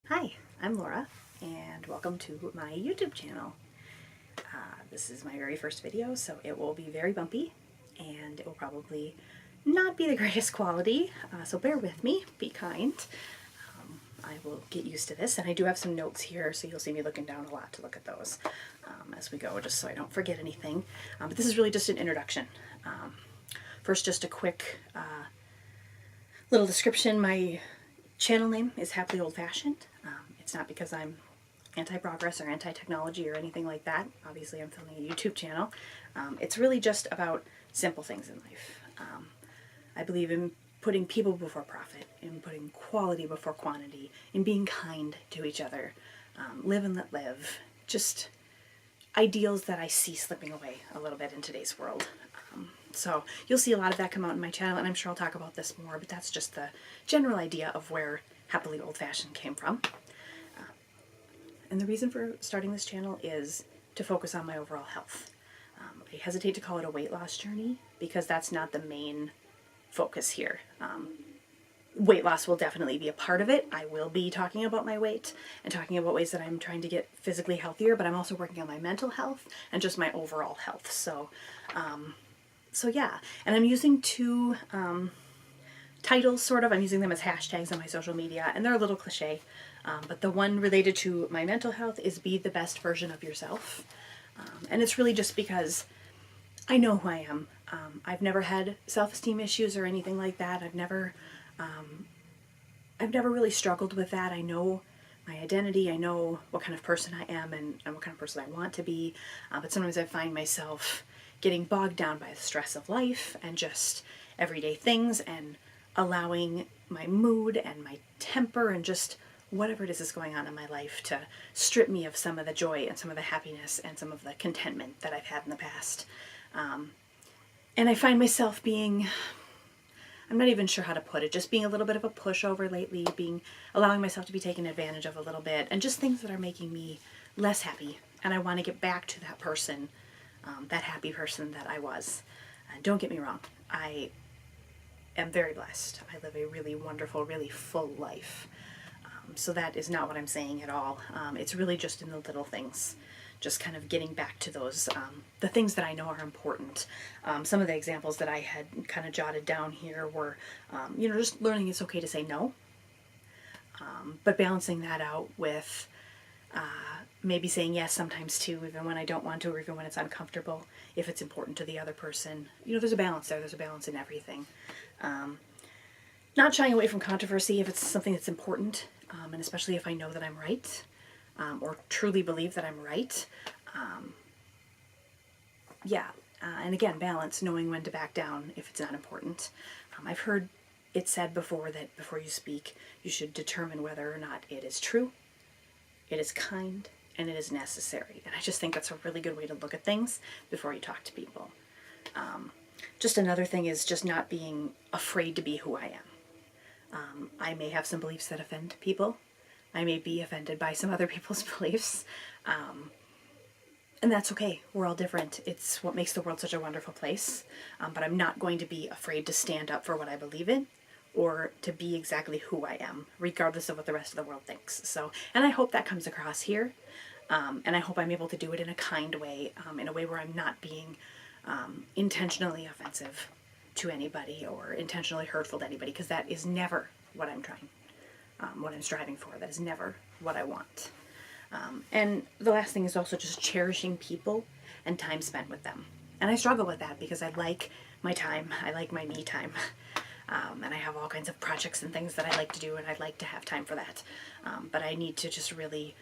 Hi, I'm Laura, and welcome to my YouTube channel. This is my very first video, so it will be very bumpy, and it will probably not be the greatest quality, so bear with me, be kind. I will get used to this, and I do have some notes here, so you'll see me looking down a lot to look at those as we go, just so I don't forget anything. But this is really just an introduction. First, just a quick little description. My channel name is Happily Old Fashioned. It's not because I'm anti-progress or anti-technology or anything like that. Obviously, I'm filming a YouTube channel. It's really just about simple things in life. I believe in putting people before profit, in putting quality before quantity, in being kind to each other, live and let live. Just ideals that I see slipping away a little bit in today's world. So you'll see a lot of that come out in my channel, and I'm sure I'll talk about this more, but that's just the general idea of where Happily Old Fashioned came from. And the reason for starting this channel is to focus on my overall health. I hesitate to call it a weight loss journey because that's not the main focus here. Weight loss will definitely be a part of it. I will be talking about my weight and talking about ways that I'm trying to get physically healthier, but I'm also working on my mental health and just my overall health. So yeah, and I'm using two titles, sort of. I'm using them as hashtags on my social media, and they're a little cliche, but the one related to my mental health is Be the Best Version of Yourself. And it's really just because I know who I am. I've never had self-esteem issues or anything like that. I've never really struggled with that. I know my identity. I know what kind of person I am and what kind of person I want to be. But sometimes I find myself getting bogged down by the stress of life and just everyday things, and allowing my mood and my temper and just whatever it is that's going on in my life to strip me of some of the joy and some of the happiness and some of the contentment that I've had in the past. And I find myself being, I'm not even sure how to put it, just being a little bit of a pushover lately, allowing myself to be taken advantage of a little bit, and just things that are making me less happy. And I want to get back to that person, that happy person that I was. Don't get me wrong, I am very blessed. I live a really wonderful, really full life. So that is not what I'm saying at all. It's really just in the little things, just kind of getting back to those, the things that I know are important. Some of the examples that I had kind of jotted down here were, just learning it's okay to say no, but balancing that out with maybe saying yes sometimes too, even when I don't want to, or even when it's uncomfortable, if it's important to the other person. There's a balance there. There's a balance in everything. Not shying away from controversy if it's something that's important, and especially if I know that I'm right, or truly believe that I'm right. And again, balance, knowing when to back down if it's not important. I've heard it said before that before you speak, you should determine whether or not it is true, it is kind, and it is necessary. And I just think that's a really good way to look at things before you talk to people. Just another thing is just not being afraid to be who I am. I may have some beliefs that offend people. I may be offended by some other people's beliefs. And that's okay. We're all different. It's what makes the world such a wonderful place. But I'm not going to be afraid to stand up for what I believe in, or to be exactly who I am, regardless of what the rest of the world thinks. So, and I hope that comes across here. And I hope I'm able to do it in a kind way, in a way where I'm not being intentionally offensive to anybody or intentionally hurtful to anybody, because that is never what I'm striving for. That is never what I want. And the last thing is also just cherishing people and time spent with them. And I struggle with that because I like my time. I like my me time. And I have all kinds of projects and things that I like to do, and I'd like to have time for that. But I need to just really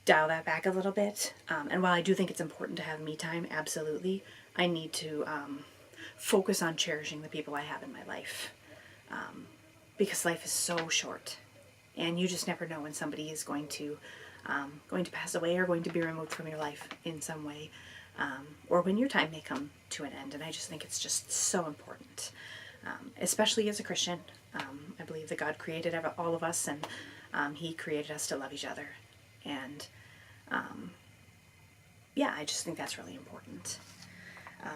dial that back a little bit. And while I do think it's important to have me time, absolutely, I need to focus on cherishing the people I have in my life. Because life is so short, and you just never know when somebody is going to pass away or going to be removed from your life in some way, or when your time may come to an end. And I just think it's just so important, especially as a Christian. I believe that God created all of us, and He created us to love each other. And I just think that's really important.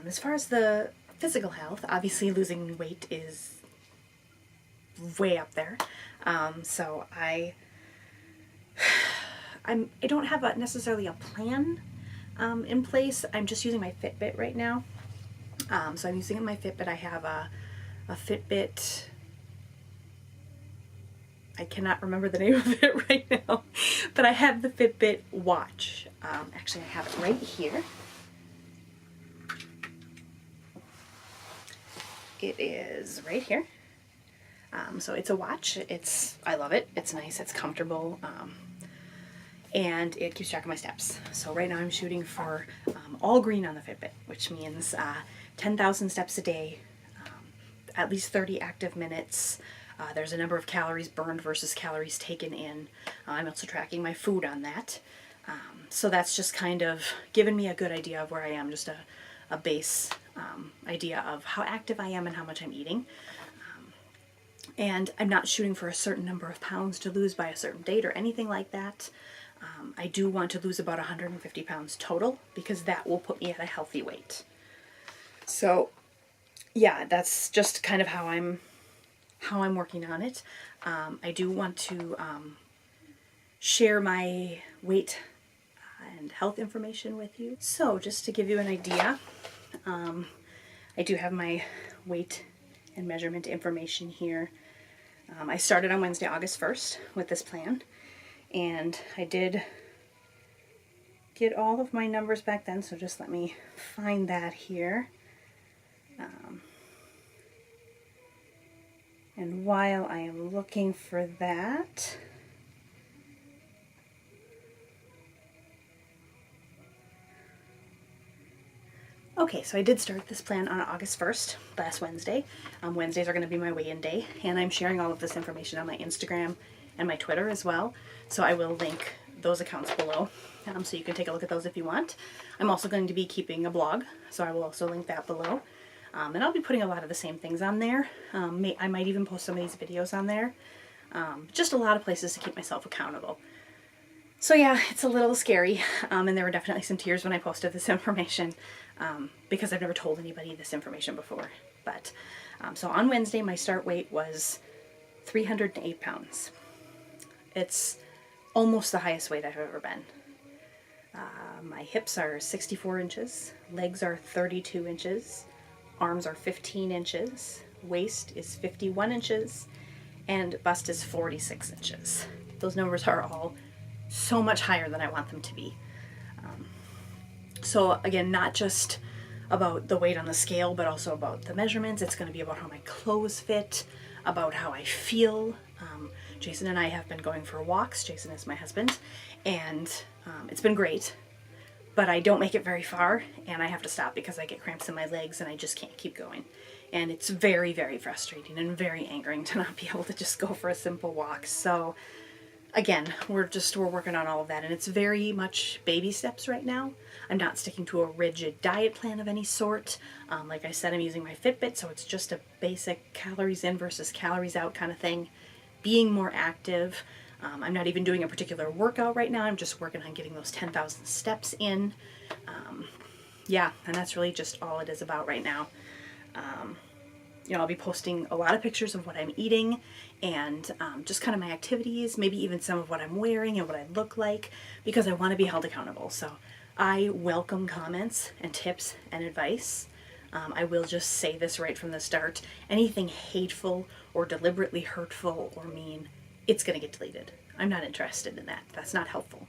As far as the physical health, obviously losing weight is way up there. So I I don't have necessarily a plan in place. I'm just using my Fitbit right now. So I'm using my Fitbit. I have a Fitbit. I cannot remember the name of it right now, but I have the Fitbit watch. Actually, I have it right here. It is right here. So it's a watch. I love it. It's nice. It's comfortable. And it keeps track of my steps. So right now I'm shooting for all green on the Fitbit, which means 10,000 steps a day, at least 30 active minutes. There's a number of calories burned versus calories taken in. I'm also tracking my food on that. So that's just kind of given me a good idea of where I am, just a base idea of how active I am and how much I'm eating. And I'm not shooting for a certain number of pounds to lose by a certain date or anything like that. I do want to lose about 150 pounds total because that will put me at a healthy weight. So yeah, that's just kind of how I'm working on it. I do want to share my weight and health information with you. So just to give you an idea, I do have my weight and measurement information here. I started on Wednesday, August 1st with this plan, and I did get all of my numbers back then, so just let me find that here. And while I am looking for that, okay, so I did start this plan on August 1st, last Wednesday. Wednesdays are going to be my weigh-in day, and I'm sharing all of this information on my Instagram and my Twitter as well. So I will link those accounts below, so you can take a look at those if you want. I'm also going to be keeping a blog, so I will also link that below. And I'll be putting a lot of the same things on there. I might even post some of these videos on there. Just a lot of places to keep myself accountable. So yeah, it's a little scary, and there were definitely some tears when I posted this information, because I've never told anybody this information before. But so on Wednesday, my start weight was 308 pounds. It's almost the highest weight I've ever been. My hips are 64 inches, legs are 32 inches, arms are 15 inches, waist is 51 inches, and bust is 46 inches. Those numbers are all so much higher than I want them to be. So again, not just about the weight on the scale, but also about the measurements. It's going to be about how my clothes fit, about how I feel. Jason and I have been going for walks. Jason is my husband, and it's been great, but I don't make it very far, and I have to stop because I get cramps in my legs and I just can't keep going. And it's very, very frustrating and very angering to not be able to just go for a simple walk. So again, we're working on all of that, and it's very much baby steps right now. I'm not sticking to a rigid diet plan of any sort. Like I said, I'm using my Fitbit, so it's just a basic calories in versus calories out kind of thing. Being more active. I'm not even doing a particular workout right now. I'm just working on getting those 10,000 steps in. Yeah, and that's really just all it is about right now. I'll be posting a lot of pictures of what I'm eating and just kind of my activities, maybe even some of what I'm wearing and what I look like, because I want to be held accountable. So I welcome comments and tips and advice. I will just say this right from the start. Anything hateful or deliberately hurtful or mean, it's going to get deleted. I'm not interested in that. That's not helpful.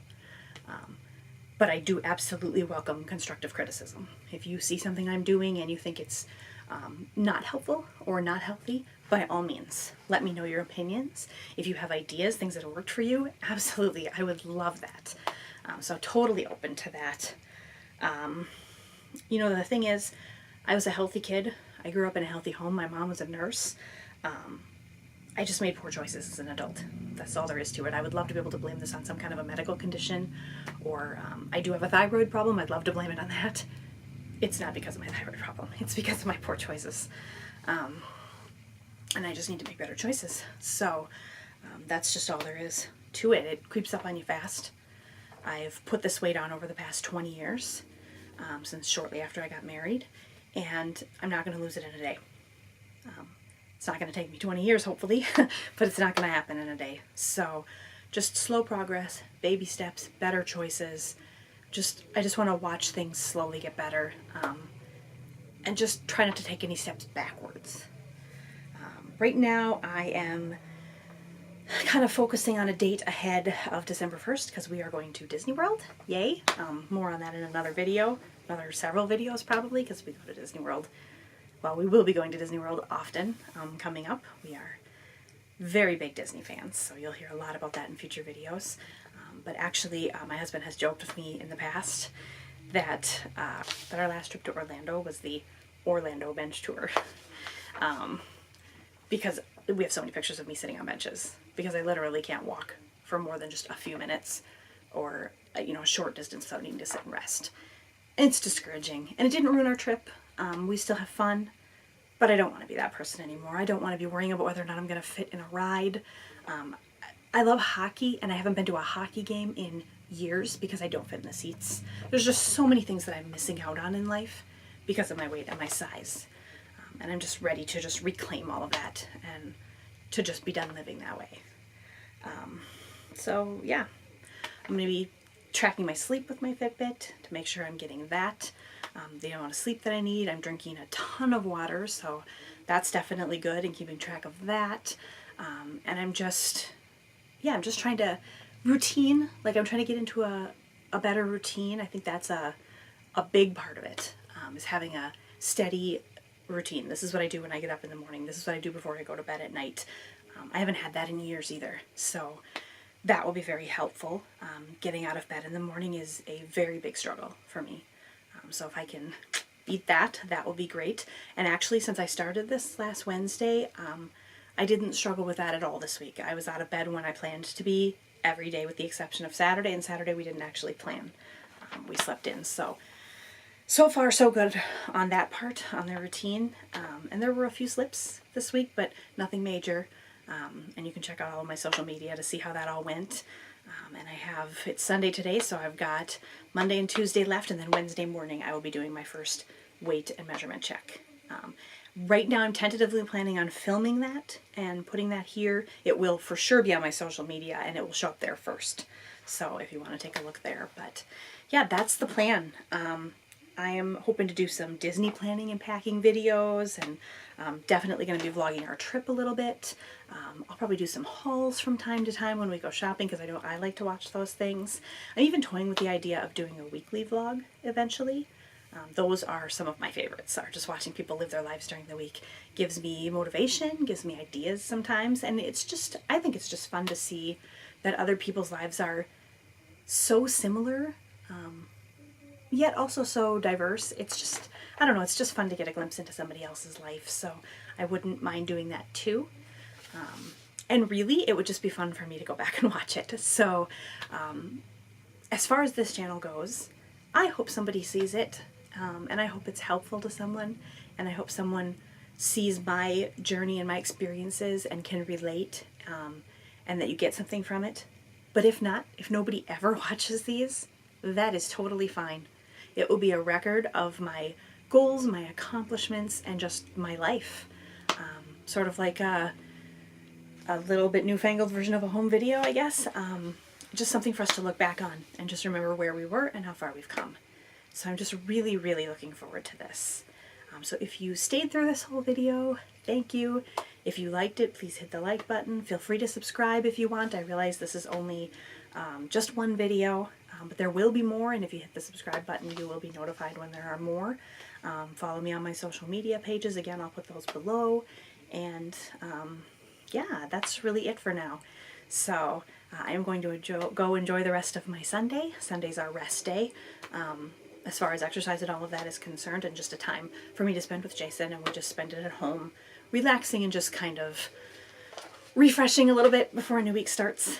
But I do absolutely welcome constructive criticism. If you see something I'm doing and you think it's not helpful or not healthy, by all means, let me know your opinions. If you have ideas, things that have worked for you, absolutely, I would love that. So totally open to that. The thing is, I was a healthy kid. I grew up in a healthy home. My mom was a nurse. I just made poor choices as an adult. That's all there is to it. I would love to be able to blame this on some kind of a medical condition, or I do have a thyroid problem. I'd love to blame it on that. It's not because of my thyroid problem. It's because of my poor choices. And I just need to make better choices. So that's just all there is to it. It creeps up on you fast. I've put this weight on over the past 20 years, since shortly after I got married, and I'm not going to lose it in a day. It's not going to take me 20 years, hopefully, but it's not going to happen in a day. So just slow progress, baby steps, better choices. I just want to watch things slowly get better, and just try not to take any steps backwards. Right now I am kind of focusing on a date ahead of December 1st because we are going to Disney World. Yay! More on that in another video, several videos probably, because we go to Disney World. Well, we will be going to Disney World often coming up. We are very big Disney fans, so you'll hear a lot about that in future videos. But actually, my husband has joked with me in the past that our last trip to Orlando was the Orlando bench tour. Because we have so many pictures of me sitting on benches, because I literally can't walk for more than just a few minutes or a short distance without needing to sit and rest. It's discouraging, and it didn't ruin our trip. We still have fun, but I don't want to be that person anymore. I don't want to be worrying about whether or not I'm going to fit in a ride. I love hockey, and I haven't been to a hockey game in years because I don't fit in the seats. There's just so many things that I'm missing out on in life because of my weight and my size. And I'm just ready to just reclaim all of that and to just be done living that way. So yeah, I'm going to be tracking my sleep with my Fitbit to make sure I'm getting that. The amount of sleep that I need. I'm drinking a ton of water, so that's definitely good, and keeping track of that. And I'm just trying to routine. Like, I'm trying to get into a better routine. I think that's a big part of it, is having a steady routine. This is what I do when I get up in the morning. This is what I do before I go to bed at night. I haven't had that in years either, so that will be very helpful. Getting out of bed in the morning is a very big struggle for me. So if I can beat that, that will be great. And actually, since I started this last Wednesday, I didn't struggle with that at all this week. I was out of bed when I planned to be every day with the exception of Saturday, and Saturday we didn't actually plan. We slept in, so far so good on that part, on their routine. And there were a few slips this week, but nothing major. And you can check out all of my social media to see how that all went. And it's Sunday today, so I've got Monday and Tuesday left, and then Wednesday morning I will be doing my first weight and measurement check. Right now I'm tentatively planning on filming that and putting that here. It will for sure be on my social media, and it will show up there first. So if you want to take a look there. But yeah, that's the plan. I am hoping to do some Disney planning and packing videos, and definitely going to be vlogging our trip a little bit. I'll probably do some hauls from time to time when we go shopping, because I like to watch those things. I'm even toying with the idea of doing a weekly vlog eventually. Those are some of my favorites, are just watching people live their lives during the week. Gives me motivation, gives me ideas sometimes, and I think it's just fun to see that other people's lives are so similar, yet also so diverse. I don't know, it's just fun to get a glimpse into somebody else's life, so I wouldn't mind doing that too. And really, it would just be fun for me to go back and watch it. So, as far as this channel goes, I hope somebody sees it, and I hope it's helpful to someone, and I hope someone sees my journey and my experiences and can relate, and that you get something from it. But if not, if nobody ever watches these, that is totally fine. It will be a record of my goals, my accomplishments, and just my life. Sort of like a little bit newfangled version of a home video, I guess. Just something for us to look back on and just remember where we were and how far we've come. So I'm just really, really looking forward to this. So if you stayed through this whole video, thank you. If you liked it, please hit the like button. Feel free to subscribe if you want. I realize this is only just one video, but there will be more, and if you hit the subscribe button, you will be notified when there are more. Follow me on my social media pages. Again, I'll put those below. And yeah, that's really it for now. So I am going to go enjoy the rest of my Sunday. Sunday's our rest day, as far as exercise and all of that is concerned, and just a time for me to spend with Jason, and we'll just spend it at home, relaxing and just kind of refreshing a little bit before a new week starts.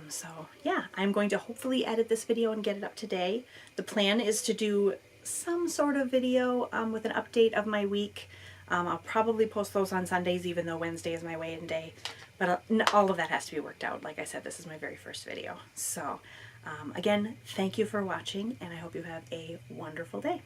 So yeah, I'm going to hopefully edit this video and get it up today. The plan is to do some sort of video with an update of my week. I'll probably post those on Sundays, even though Wednesday is my weigh-in day. But all of that has to be worked out. Like I said, this is my very first video. So again, thank you for watching, and I hope you have a wonderful day.